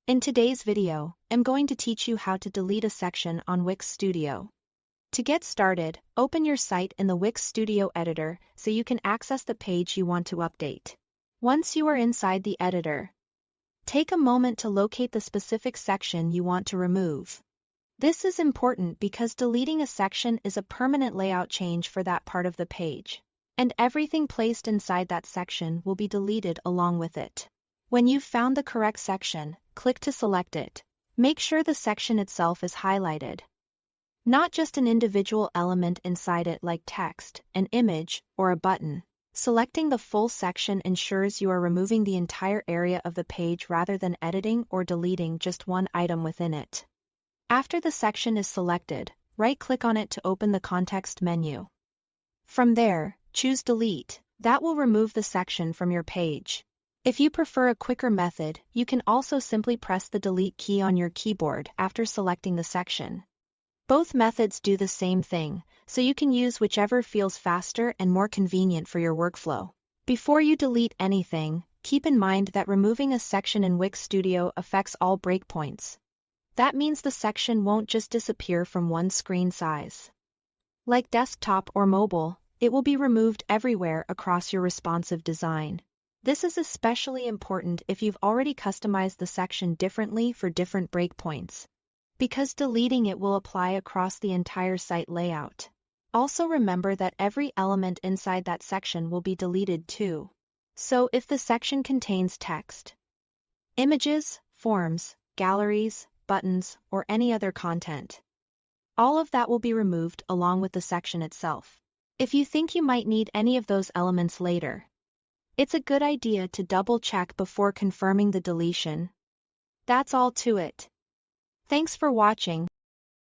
In today's video, I'm going to teach you how to delete a section on Wix Studio. To get started, open your site in the Wix Studio editor so you can access the page you want to update. Once you are inside the editor, take a moment to locate the specific section you want to remove. This is important because deleting a section is a permanent layout change for that part of the page, and everything placed inside that section will be deleted along with it. When you've found the correct section, click to select it. Make sure the section itself is highlighted, not just an individual element inside it like text, an image, or a button. Selecting the full section ensures you are removing the entire area of the page rather than editing or deleting just one item within it. After the section is selected, right-click on it to open the context menu. From there, choose Delete. That will remove the section from your page. If you prefer a quicker method, you can also simply press the Delete key on your keyboard after selecting the section. Both methods do the same thing, so you can use whichever feels faster and more convenient for your workflow. Before you delete anything, keep in mind that removing a section in Wix Studio affects all breakpoints. That means the section won't just disappear from one screen size. Like desktop or mobile, it will be removed everywhere across your responsive design. This is especially important if you've already customized the section differently for different breakpoints, because deleting it will apply across the entire site layout. Also remember that every element inside that section will be deleted too. So if the section contains text, images, forms, galleries, buttons, or any other content, all of that will be removed along with the section itself. If you think you might need any of those elements later, it's a good idea to double-check before confirming the deletion. That's all to it. Thanks for watching.